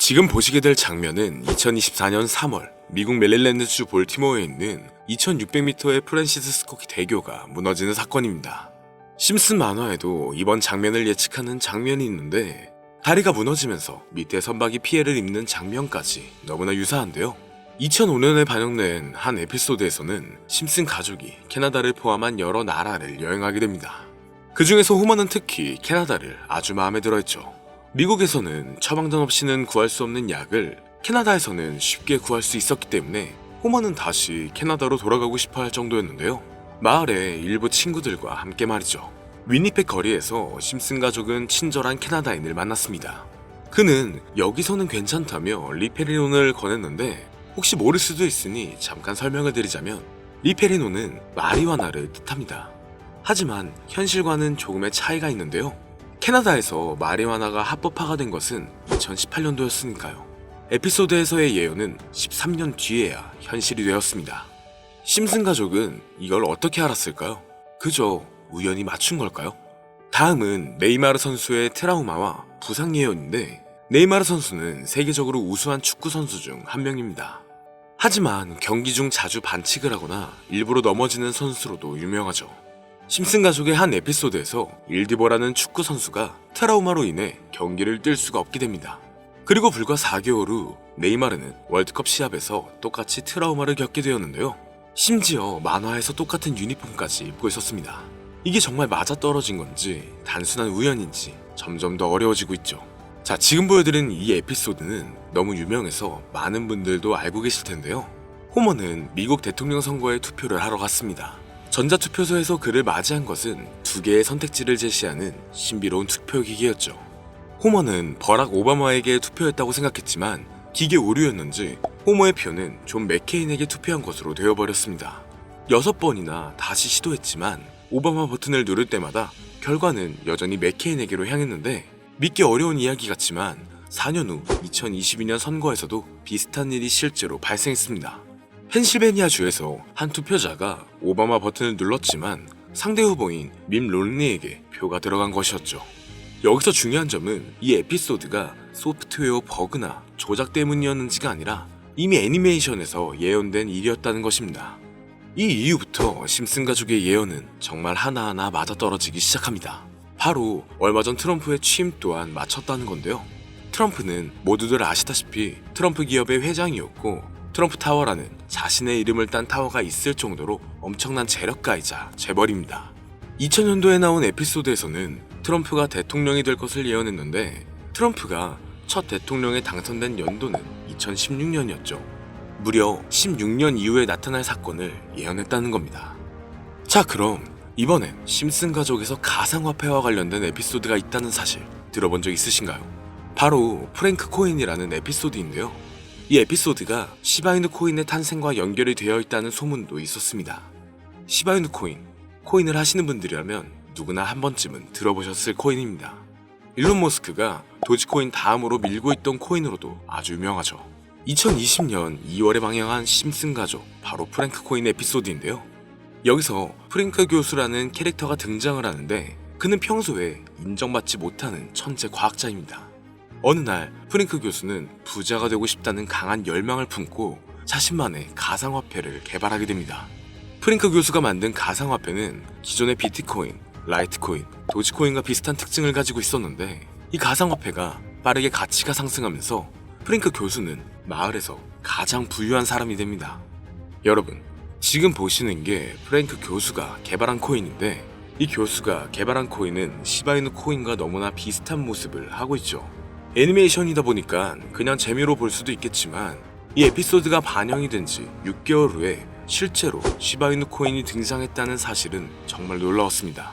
지금 보시게 될 장면은 2024년 3월 미국 메릴랜드주 볼티모어에 있는 2600m의 프랜시스 스코키 대교가 무너지는 사건입니다. 심슨 만화에도 이번 장면을 예측하는 장면이 있는데 다리가 무너지면서 밑에 선박이 피해를 입는 장면까지 너무나 유사한데요. 2005년에 반영된 한 에피소드에서는 심슨 가족이 캐나다를 포함한 여러 나라를 여행하게 됩니다. 그 중에서 호머는 특히 캐나다를 아주 마음에 들어했죠. 미국에서는 처방전 없이는 구할 수 없는 약을 캐나다에서는 쉽게 구할 수 있었기 때문에 호머는 다시 캐나다로 돌아가고 싶어 할 정도였는데요. 마을의 일부 친구들과 함께 말이죠. 위니펙 거리에서 심슨 가족은 친절한 캐나다인을 만났습니다. 그는 여기서는 괜찮다며 리페리논을 권했는데 혹시 모를 수도 있으니 잠깐 설명을 드리자면 리페리논은 마리화나를 뜻합니다. 하지만 현실과는 조금의 차이가 있는데요. 캐나다에서 마리화나가 합법화가 된 것은 2018년도였으니까요. 에피소드에서의 예언은 13년 뒤에야 현실이 되었습니다. 심슨 가족은 이걸 어떻게 알았을까요? 그저 우연히 맞춘 걸까요? 다음은 네이마르 선수의 트라우마와 부상 예언인데 네이마르 선수는 세계적으로 우수한 축구 선수 중 한 명입니다. 하지만 경기 중 자주 반칙을 하거나 일부러 넘어지는 선수로도 유명하죠. 심슨 가족의 한 에피소드에서 일디보라는 축구 선수가 트라우마로 인해 경기를 뛸 수가 없게 됩니다. 그리고 불과 4개월 후 네이마르는 월드컵 시합에서 똑같이 트라우마를 겪게 되었는데요. 심지어 만화에서 똑같은 유니폼까지 입고 있었습니다. 이게 정말 맞아떨어진 건지 단순한 우연인지 점점 더 어려워지고 있죠. 자, 지금 보여드린 이 에피소드는 너무 유명해서 많은 분들도 알고 계실 텐데요. 호머는 미국 대통령 선거에 투표를 하러 갔습니다. 전자투표소에서 그를 맞이한 것은 두 개의 선택지를 제시하는 신비로운 투표기계였죠. 호머는 버락 오바마에게 투표했다고 생각했지만 기계 오류였는지 호머의 표는 존 맥케인에게 투표한 것으로 되어버렸습니다. 6번이나 다시 시도했지만 오바마 버튼을 누를 때마다 결과는 여전히 맥케인에게로 향했는데 믿기 어려운 이야기 같지만 4년 후 2022년 선거에서도 비슷한 일이 실제로 발생했습니다. 펜실베니아주에서 한 투표자가 오바마 버튼을 눌렀지만 상대 후보인 밋 롬니에게 표가 들어간 것이었죠. 여기서 중요한 점은 이 에피소드가 소프트웨어 버그나 조작 때문이었는지가 아니라 이미 애니메이션에서 예언된 일이었다는 것입니다. 이 이후부터 심슨 가족의 예언은 정말 하나하나 맞아떨어지기 시작합니다. 바로 얼마 전 트럼프의 취임 또한 맞췄다는 건데요. 트럼프는 모두들 아시다시피 트럼프 기업의 회장이었고 트럼프 타워라는 자신의 이름을 딴 타워가 있을 정도로 엄청난 재력가이자 재벌입니다. 2000년도에 나온 에피소드에서는 트럼프가 대통령이 될 것을 예언했는데 트럼프가 첫 대통령에 당선된 연도는 2016년이었죠. 무려 16년 이후에 나타날 사건을 예언했다는 겁니다. 자, 그럼 이번엔 심슨 가족에서 가상화폐와 관련된 에피소드가 있다는 사실 들어본 적 있으신가요? 바로 프랭크 코인이라는 에피소드인데요. 이 에피소드가 시바이누 코인의 탄생과 연결이 되어 있다는 소문도 있었습니다. 시바이누 코인을 하시는 분들이라면 누구나 한 번쯤은 들어보셨을 코인입니다. 일론 머스크가 도지코인 다음으로 밀고 있던 코인으로도 아주 유명하죠. 2020년 2월에 방영한 심슨 가족, 바로 프랭크 코인 에피소드인데요. 여기서 프랭크 교수라는 캐릭터가 등장을 하는데 그는 평소에 인정받지 못하는 천재 과학자입니다. 어느 날 프랭크 교수는 부자가 되고 싶다는 강한 열망을 품고 자신만의 가상화폐를 개발하게 됩니다. 프랭크 교수가 만든 가상화폐는 기존의 비트코인, 라이트코인, 도지코인과 비슷한 특징을 가지고 있었는데 이 가상화폐가 빠르게 가치가 상승하면서 프랭크 교수는 마을에서 가장 부유한 사람이 됩니다. 여러분, 지금 보시는 게 프랭크 교수가 개발한 코인인데 이 교수가 개발한 코인은 시바이누 코인과 너무나 비슷한 모습을 하고 있죠. 애니메이션이다 보니까 그냥 재미로 볼 수도 있겠지만 이 에피소드가 반영이 된 지 6개월 후에 실제로 시바이누 코인이 등장했다는 사실은 정말 놀라웠습니다.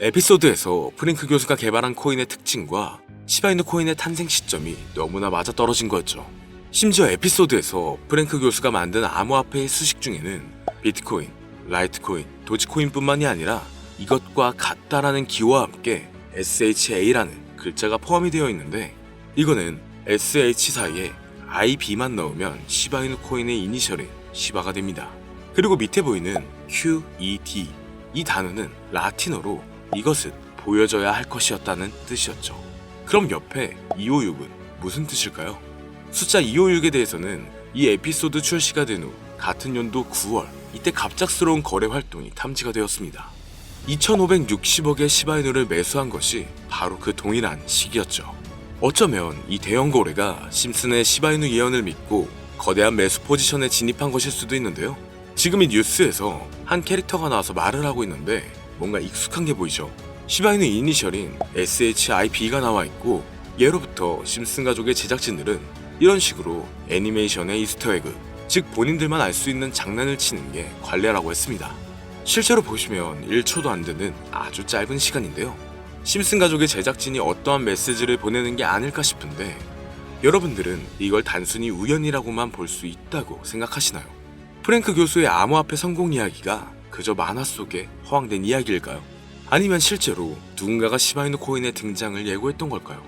에피소드에서 프랭크 교수가 개발한 코인의 특징과 시바이누 코인의 탄생 시점이 너무나 맞아떨어진 거였죠. 심지어 에피소드에서 프랭크 교수가 만든 암호화폐의 수식 중에는 비트코인, 라이트코인, 도지코인뿐만이 아니라 이것과 같다라는 기호와 함께 SHA라는 글자가 포함이 되어 있는데 이거는 SH 사이에 IB만 넣으면 시바이누 코인의 이니셜인 시바가 됩니다. 그리고 밑에 보이는 QED, 이 단어는 라틴어로 이것은 보여져야 할 것이었다는 뜻이었죠. 그럼 옆에 256은 무슨 뜻일까요? 숫자 256에 대해서는 이 에피소드 출시가 된 후 같은 연도 9월 이때 갑작스러운 거래 활동이 탐지가 되었습니다. 2560억의 시바이누를 매수한 것이 바로 그 동일한 시기였죠. 어쩌면 이 대형 거래가 심슨의 시바이누 예언을 믿고 거대한 매수 포지션에 진입한 것일 수도 있는데요. 지금 이 뉴스에서 한 캐릭터가 나와서 말을 하고 있는데 뭔가 익숙한 게 보이죠. 시바이누 이니셜인 SHIB가 나와 있고 예로부터 심슨 가족의 제작진들은 이런 식으로 애니메이션의 이스터에그, 즉 본인들만 알 수 있는 장난을 치는 게 관례라고 했습니다. 실제로 보시면 1초도 안 되는 아주 짧은 시간인데요. 심슨 가족의 제작진이 어떠한 메시지를 보내는 게 아닐까 싶은데 여러분들은 이걸 단순히 우연이라고만 볼 수 있다고 생각하시나요? 프랭크 교수의 암호화폐 성공 이야기가 그저 만화 속에 허황된 이야기일까요? 아니면 실제로 누군가가 시바이누 코인의 등장을 예고했던 걸까요?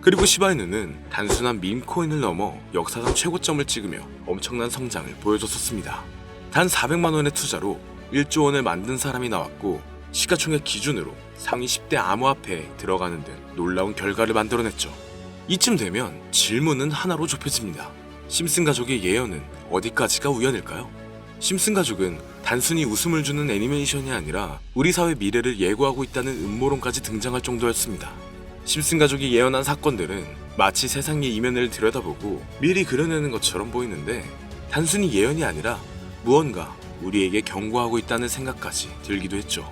그리고 시바이누는 단순한 밈 코인을 넘어 역사상 최고점을 찍으며 엄청난 성장을 보여줬었습니다. 단 400만 원의 투자로 1조 원을 만든 사람이 나왔고 시가총액 기준으로 상위 10대 암호화폐에 들어가는 등 놀라운 결과를 만들어냈죠. 이쯤 되면 질문은 하나로 좁혀집니다. 심슨 가족의 예언은 어디까지가 우연일까요? 심슨 가족은 단순히 웃음을 주는 애니메이션이 아니라 우리 사회 미래를 예고하고 있다는 음모론까지 등장할 정도였습니다. 심슨 가족이 예언한 사건들은 마치 세상의 이면을 들여다보고 미리 그려내는 것처럼 보이는데 단순히 예언이 아니라 무언가 우리에게 경고하고 있다는 생각까지 들기도 했죠.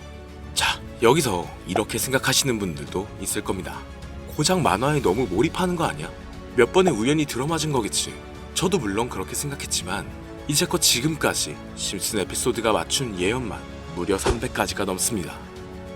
자, 여기서 이렇게 생각하시는 분들도 있을 겁니다. 고작 만화에 너무 몰입하는 거 아니야? 몇 번의 우연히 들어맞은 거겠지. 저도 물론 그렇게 생각했지만 이제껏 지금까지 심슨 에피소드가 맞춘 예언만 무려 300가지가 넘습니다.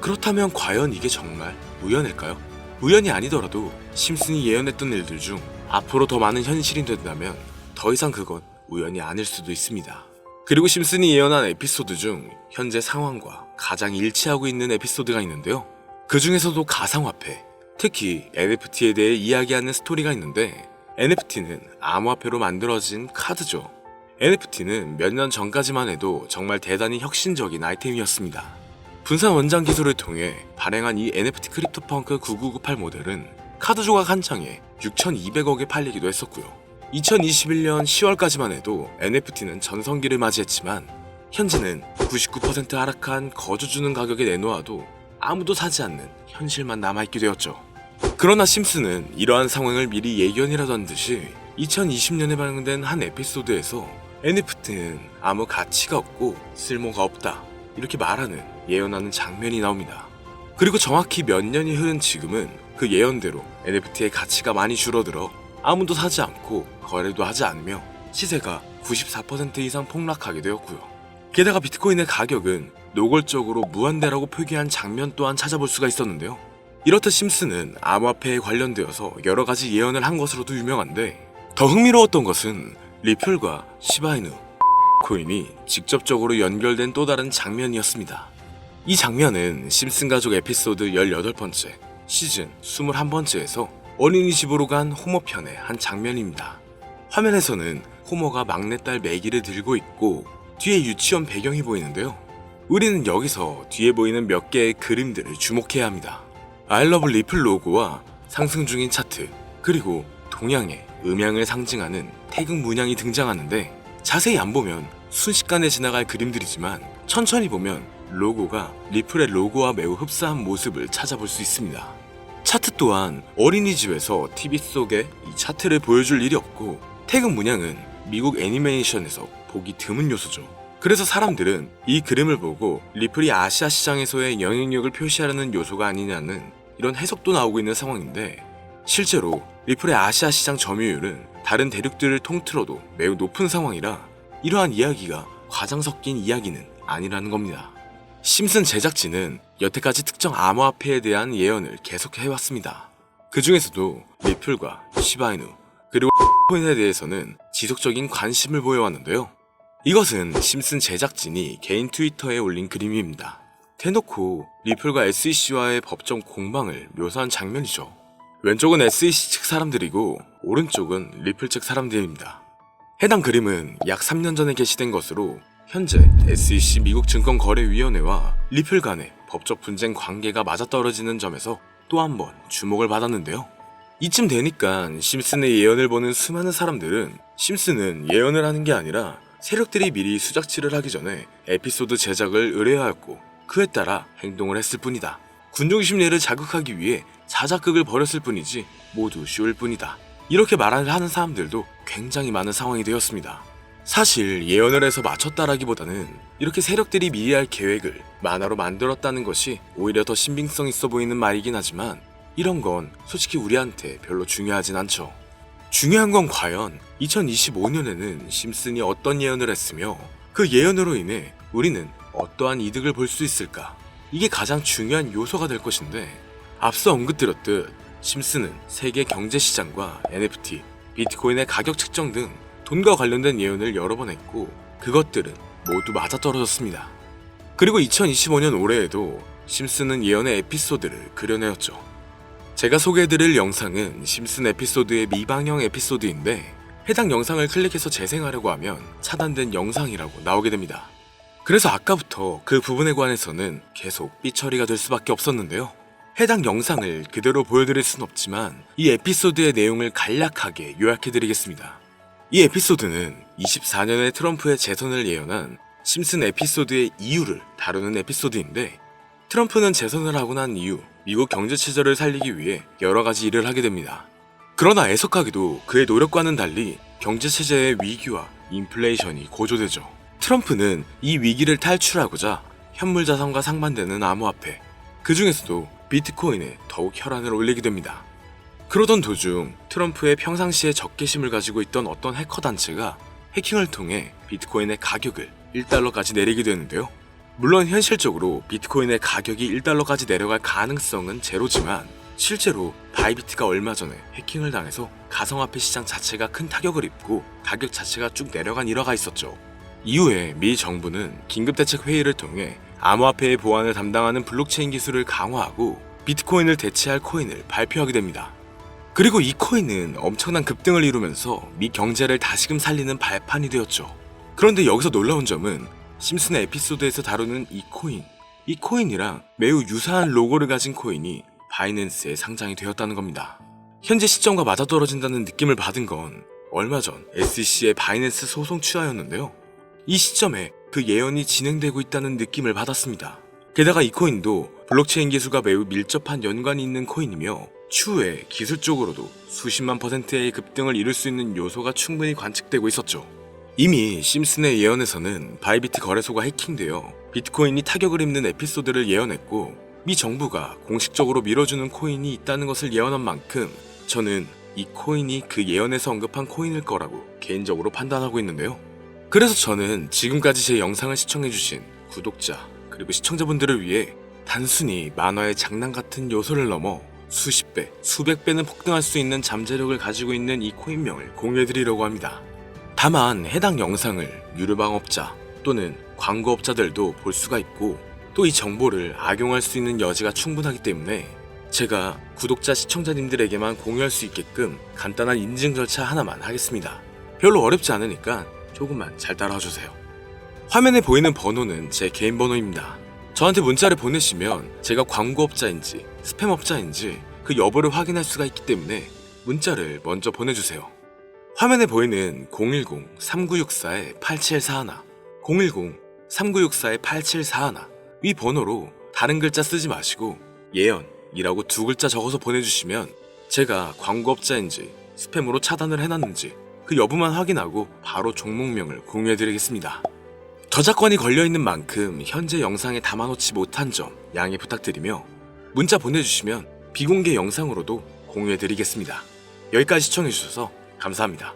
그렇다면 과연 이게 정말 우연일까요? 우연이 아니더라도 심슨이 예언했던 일들 중 앞으로 더 많은 현실이 된다면 더 이상 그건 우연이 아닐 수도 있습니다. 그리고 심슨이 예언한 에피소드 중 현재 상황과 가장 일치하고 있는 에피소드가 있는데요. 그 중에서도 가상화폐, 특히 NFT에 대해 이야기하는 스토리가 있는데 NFT는 암호화폐로 만들어진 카드죠. NFT는 몇 년 전까지만 해도 정말 대단히 혁신적인 아이템이었습니다. 분산 원장 기술을 통해 발행한 이 NFT 크립토펑크 9998 모델은 카드 조각 한 장에 6,200억에 팔리기도 했었고요. 2021년 10월까지만 해도 NFT는 전성기를 맞이했지만 현재는 99% 하락한 거저주는 가격에 내놓아도 아무도 사지 않는 현실만 남아있게 되었죠. 그러나 심슨은 이러한 상황을 미리 예견이라던 듯이 2020년에 발행된 한 에피소드에서 NFT는 아무 가치가 없고 쓸모가 없다 이렇게 말하는 예언하는 장면이 나옵니다. 그리고 정확히 몇 년이 흐른 지금은 그 예언대로 NFT의 가치가 많이 줄어들어 아무도 사지 않고 거래도 하지 않으며 시세가 94% 이상 폭락하게 되었고요. 게다가 비트코인의 가격은 노골적으로 무한대라고 표기한 장면 또한 찾아볼 수가 있었는데요. 이렇듯 심슨은 암호화폐에 관련되어서 여러 가지 예언을 한 것으로도 유명한데 더 흥미로웠던 것은 리플과 시바이누 코인이 직접적으로 연결된 또 다른 장면이었습니다. 이 장면은 심슨 가족 에피소드 18번째, 시즌 21번째에서 어린이집으로 간 호모 편의 한 장면입니다. 화면에서는 호모가 막내딸 매기를 들고 있고 뒤에 유치원 배경이 보이는데요. 우리는 여기서 뒤에 보이는 몇 개의 그림들을 주목해야 합니다. I love 리플 로고와 상승 중인 차트, 그리고 동양의 음양을 상징하는 태극 문양이 등장하는데 자세히 안 보면 순식간에 지나갈 그림들이지만 천천히 보면 로고가 리플의 로고와 매우 흡사한 모습을 찾아볼 수 있습니다. 차트 또한 어린이집에서 TV 속에 이 차트를 보여줄 일이 없고 태극 문양은 미국 애니메이션에서 보기 드문 요소죠. 그래서 사람들은 이 그림을 보고 리플이 아시아 시장에서의 영향력을 표시하려는 요소가 아니냐는 이런 해석도 나오고 있는 상황인데 실제로 리플의 아시아 시장 점유율은 다른 대륙들을 통틀어도 매우 높은 상황이라 이러한 이야기가 과장 섞인 이야기는 아니라는 겁니다. 심슨 제작진은 여태까지 특정 암호화폐에 대한 예언을 계속 해왔습니다. 그 중에서도 리플과 시바이누 그리고 코인에 대해서는 지속적인 관심을 보여왔는데요. 이것은 심슨 제작진이 개인 트위터에 올린 그림입니다. 대놓고 리플과 SEC와의 법정 공방을 묘사한 장면이죠. 왼쪽은 SEC 측 사람들이고 오른쪽은 리플 측 사람들입니다. 해당 그림은 약 3년 전에 게시된 것으로 현재 SEC 미국 증권거래위원회와 리플 간의 법적 분쟁 관계가 맞아떨어지는 점에서 또 한 번 주목을 받았는데요. 이쯤 되니까 심슨의 예언을 보는 수많은 사람들은 심슨은 예언을 하는 게 아니라 세력들이 미리 수작질을 하기 전에 에피소드 제작을 의뢰하였고 그에 따라 행동을 했을 뿐이다. 군중 심리를 자극하기 위해 자작극을 벌였을 뿐이지 모두 쇼일 뿐이다. 이렇게 말을 하는 사람들도 굉장히 많은 상황이 되었습니다. 사실 예언을 해서 맞췄다라기보다는 이렇게 세력들이 미리 할 계획을 만화로 만들었다는 것이 오히려 더 신빙성 있어 보이는 말이긴 하지만 이런 건 솔직히 우리한테 별로 중요하진 않죠. 중요한 건 과연 2025년에는 심슨이 어떤 예언을 했으며 그 예언으로 인해 우리는 어떠한 이득을 볼 수 있을까? 이게 가장 중요한 요소가 될 것인데 앞서 언급드렸듯 심슨은 세계 경제시장과 NFT, 비트코인의 가격 책정 등 돈과 관련된 예언을 여러 번 했고 그것들은 모두 맞아떨어졌습니다. 그리고 2025년 올해에도 심슨은 예언의 에피소드를 그려내었죠. 제가 소개해드릴 영상은 심슨 에피소드의 미방영 에피소드인데 해당 영상을 클릭해서 재생하려고 하면 차단된 영상이라고 나오게 됩니다. 그래서 아까부터 그 부분에 관해서는 계속 삐처리가 될 수밖에 없었는데요. 해당 영상을 그대로 보여드릴 순 없지만 이 에피소드의 내용을 간략하게 요약해드리겠습니다. 이 에피소드는 24년에 트럼프의 재선을 예언한 심슨 에피소드의 이유를 다루는 에피소드인데 트럼프는 재선을 하고 난 이후 미국 경제체제를 살리기 위해 여러 가지 일을 하게 됩니다. 그러나 애석하게도 그의 노력과는 달리 경제체제의 위기와 인플레이션이 고조되죠. 트럼프는 이 위기를 탈출하고자 현물자산과 상반되는 암호화폐, 그 중에서도 비트코인에 더욱 혈안을 올리게 됩니다. 그러던 도중 트럼프의 평상시에 적개심을 가지고 있던 어떤 해커 단체가 해킹을 통해 비트코인의 가격을 1달러까지 내리게 되는데요. 물론 현실적으로 비트코인의 가격이 1달러까지 내려갈 가능성은 제로지만 실제로 바이비트가 얼마 전에 해킹을 당해서 가상화폐 시장 자체가 큰 타격을 입고 가격 자체가 쭉 내려간 일화가 있었죠. 이후에 미 정부는 긴급대책 회의를 통해 암호화폐의 보안을 담당하는 블록체인 기술을 강화하고 비트코인을 대체할 코인을 발표하게 됩니다. 그리고 이 코인은 엄청난 급등을 이루면서 미 경제를 다시금 살리는 발판이 되었죠. 그런데 여기서 놀라운 점은 심슨의 에피소드에서 다루는 이 코인이랑 매우 유사한 로고를 가진 코인이 바이낸스에 상장이 되었다는 겁니다. 현재 시점과 맞아떨어진다는 느낌을 받은 건 얼마 전 SEC의 바이낸스 소송 취하였는데요. 이 시점에 그 예언이 진행되고 있다는 느낌을 받았습니다. 게다가 이 코인도 블록체인 기술과 매우 밀접한 연관이 있는 코인이며 추후에 기술적으로도 수십만 %의 급등을 이룰 수 있는 요소가 충분히 관측되고 있었죠. 이미 심슨의 예언에서는 바이비트 거래소가 해킹되어 비트코인이 타격을 입는 에피소드를 예언했고 미 정부가 공식적으로 밀어주는 코인이 있다는 것을 예언한 만큼 저는 이 코인이 그 예언에서 언급한 코인일 거라고 개인적으로 판단하고 있는데요. 그래서 저는 지금까지 제 영상을 시청해주신 구독자 그리고 시청자분들을 위해 단순히 만화의 장난 같은 요소를 넘어 수십 배, 수백 배는 폭등할 수 있는 잠재력을 가지고 있는 이 코인명을 공유해드리려고 합니다. 다만 해당 영상을 유료방업자 또는 광고업자들도 볼 수가 있고 또 이 정보를 악용할 수 있는 여지가 충분하기 때문에 제가 구독자 시청자님들에게만 공유할 수 있게끔 간단한 인증 절차 하나만 하겠습니다. 별로 어렵지 않으니까 조금만 잘 따라와주세요. 화면에 보이는 번호는 제 개인 번호입니다. 저한테 문자를 보내시면 제가 광고업자인지 스팸업자인지 그 여부를 확인할 수가 있기 때문에 문자를 먼저 보내주세요. 화면에 보이는 010-3964-8741 010-3964-8741 이 번호로 다른 글자 쓰지 마시고 예언이라고 2글자 적어서 보내주시면 제가 광고업자인지 스팸으로 차단을 해놨는지 그 여부만 확인하고 바로 종목명을 공유해드리겠습니다. 저작권이 걸려있는 만큼 현재 영상에 담아놓지 못한 점 양해 부탁드리며 문자 보내주시면 비공개 영상으로도 공유해드리겠습니다. 여기까지 시청해주셔서 감사합니다.